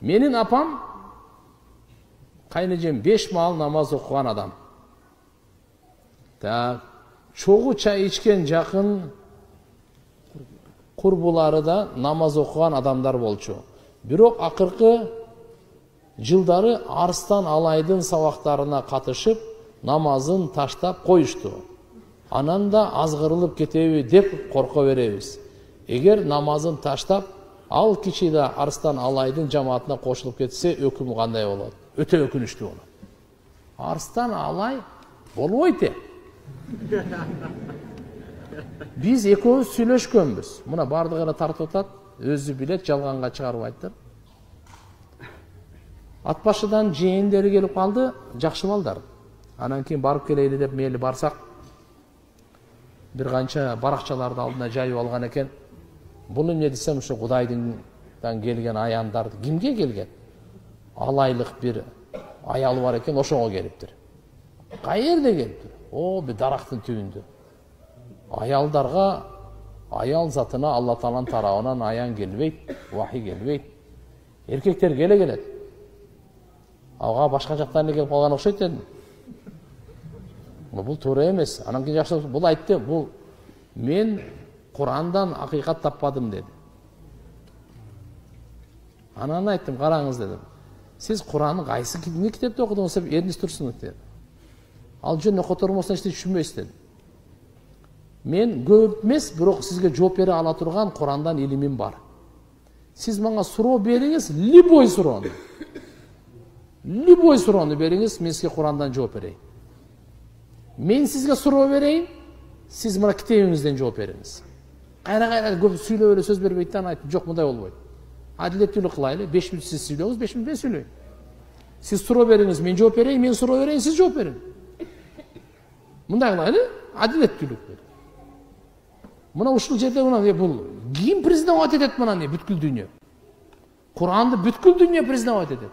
Менин апам кайнежем 5 маал намаз окуган адам. Чогуу чай ичкен жакын курбулары да намаз окуган адамдар болчу. Бирок акыркы жылдары Арыстан Алайдын сабактарына катышып, намазын таштап коюшту. Анан да азгырылып кетеби деп корко беребиз. Эгер намазын таштап, ал киши да Арыстан Алайдын жамаатына кошулуп кетсе, өкүмү кандай болот? Өтө өкүнүчтүү болот. Арыстан Алай болбойт. Биз экөөбүз сүйлөшкөнбүз. Мына бардыгына тартып атат, өзү билет, жалганга чыгарбайт. Ат башыдан жээндери келип калды, жакшы балдар. Анан кийин барып келели деп мейли барсак, бир канча баракчаларды алдына жайып алган экен. Бул эмне десем, ушу Кудайдыңдан келген аяндар кимге келген? Алайлык бир аял бар экен, ошого келиптир. Каерде келиптир? Бир дарактын түбүндө. Аялдарга, аял затына Алла Тааланын тарабынан аян келбейт, вахий келбейт. Эркектер келет. Ага башка жактан келип калган окшойт дедим. Бул туура эмес. Анан кийин жакшы бул айтты, бул мен Курандан акыйкат таппадым деди. Анан айттым, караңыз дедим. Сиз Куранны кайсы китепте окудуңуз деп эриниз турсуңуз деди. Ал жөн окотормосун эч түшүнбөйсүз деди. Мен көп эмес, бирок сизге жооп бере ала турган Курандан илимим бар. Сиз мага суроо бериңиз, любой суроону. Любой суроону бериңиз, мен сизге Курандан жооп берейин. Мен сизге суроо берейин, сиз мына китебиңизден жооп бериңиз. Кайра көп сүйлөп эле сөз бербейт да, айтып, жок, мындай болбойт. Адилеттүүлүк кылайлы, 5 мүнөт сиз сүйлөңүз, 5 мүнөт мен сүйлөйм. Сиз суроо бериңиз, мен жооп берейин, мен суроо берейин, сиз жооп бериң. Мындай кылайлы, адилеттүүлүк. Мына ушул жерде бул ким признавать этет мына бүткүл дүйнө? Куранды бүткүл дүйнө признавать этет.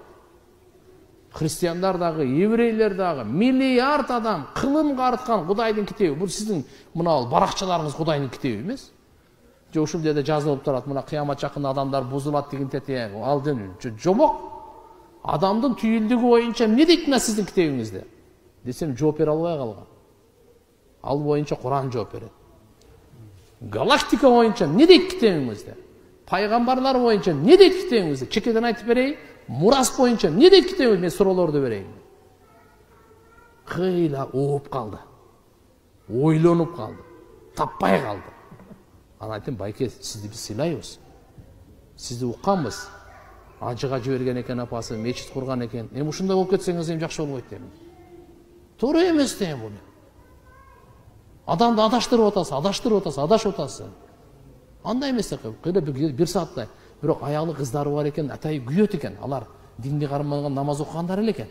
Христиандар дагы, еврейлер дагы, миллиард адам кылымга арткан Кудайдын китеби. Бул сиздин мына баракчаларыңыз Кудайдын китеби эмес? Же ушул жерде жазылып турат, мына кыямат жакын адамдар бузулат деген тете. Ал жомок. Адамдын түйүлдүгү боюнча эмне дейт мына сиздин китебиңизде? Десем, жооп бере албай калган. Ал боюнча Куран жооп берет. Галактика боюнча эмне дейт китебиңизде? Пайгамбарлар боюнча эмне дейт китебиңизде? Чекеден айтып берейин. Мурас боюнча эмне дейт китебиңизде? Мен суроолорду берейин. Кыйла ооп калды. Ойлонуп калды. Таппай калды. Анан айттым, байке, сизди биз сыйлайбыз. Сизди укканбыз. Ажыга жиберген экен апасы, мечит курган экен. Эми ушундай болуп кетсеңиз эми жакшы болбойт дейм. Туура эмес дейм буну. Адамды адаштырып атасыз, адашып атасыз. Андай эмес да, кыйла бир сааттай. Бирок аялы кыздары бар экен, атай күйөт экен. Алар динди кармаган намаз окугандар эле экен.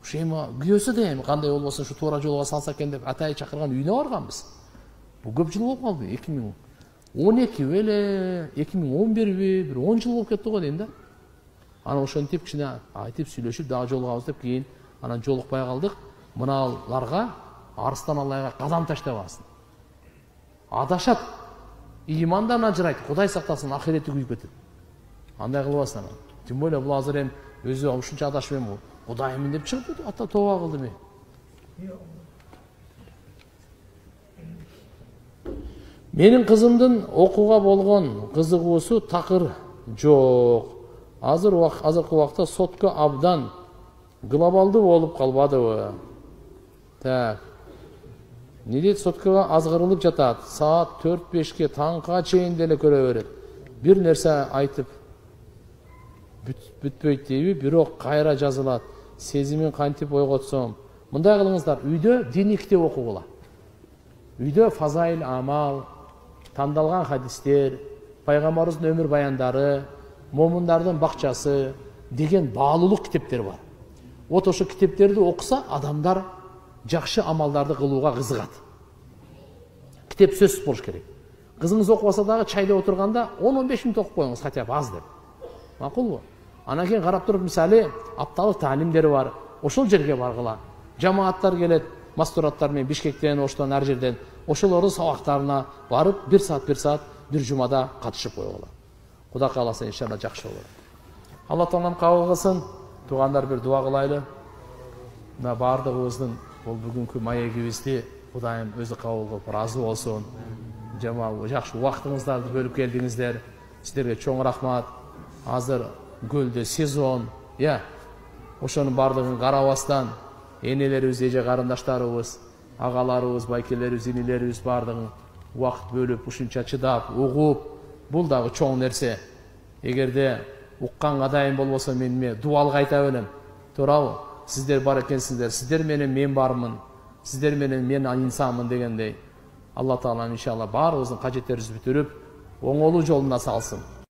Ушу эми күйөсү да эми кандай болбосун ушу туура жолго салса экен деп атай чакырган үйүнө барганбыз. Бул көп жыл болуп калды. 2012 беле, 2011би, бир 10 жыл болуп кетти го дейм да. Анан ошентип кичине айтып сүйлөшүп дагы жолугабыз деп кийин анан жолукпай калдык. Мыналарга Арыстан Алайга кадам таштабасын. Адашат. Имандан ажырайт. Кудай сактасын, ахирети күйүп кетет. Андай кылбасын анан. Тим более бул азыр эми өзү ушунча адашып эми Кудаймын деп чыгып ата тооба кылды мен. Менин кызымдын окууга болгон кызыгуусу такыр жок. Азыркы убакта сотко абдан глобалдуу болуп калбадыбы? Так. Не дейт, соткага азгырылып жатат. Саат 4-5ке таңга чейин деле көрө берет. Бир нерсе айтып бүтпөйт дейби, бирок кайра жазылат. Сезимин кантип ойготсом. Мындай кылыңыздар, үйдө диний китеп окугула. Үйдө фазаил амал, тандалган хадистер, пайгамбарыбыздын өмүр баяндары, момундардын бакчасы деген баалуулук китептер бар. Вот ошо китептерди окуса, адамдар жакшы амалдарды кылууга кызыгат. Китеп сөзсүз болуш керек. Кызыңыз окубаса дагы чайда отурганда 10-15 мүнөт окуп коюңуз, хотя бы аз деп. Макулбу? Анан кийин карап туруп, мисалы, апталык таалимдери бар. Ошол жерге баргыла. Жамааттар келет, мастураттар менен Бишкектен, Оштон, ар жерден. Ошолордун сабактарына барып, 1 саат, бир жумада катышып койгула. Кудай кааласа, иншалла жакшы болот. Алла Таалам кабыл кылсын. Тугандар, бир дуа кылайлы. Мына бардыгыбыздын бул бүгүнкү маегибизди Кудайым өзү кабыл кылып ыраазы болсун. Жамал жакшы убактыңыздарды бөлүп келдиңиздер. Сиздерге чоң рахмат. Азыр көлдө сезон, ошонун бардыгын карабастан энелерибиз, эже карындаштарыбыз, агаларыбыз, байкелерибиз, инилерибиз бардыгын убакыт бөлүп, ушунча чыдап, угуп, бул дагы чоң нерсе. Эгерде укканга дайын болбосо мен дубалга айта берем. Туурабы? Сиздер бар экенсиздер, сиздер менен мен бармын, сиздер менен мен инсанмын дегендей. Алла Таала иншалла баарыбыздын кажеттерибизди бүтүрүп, оңолуу жолуна салсын.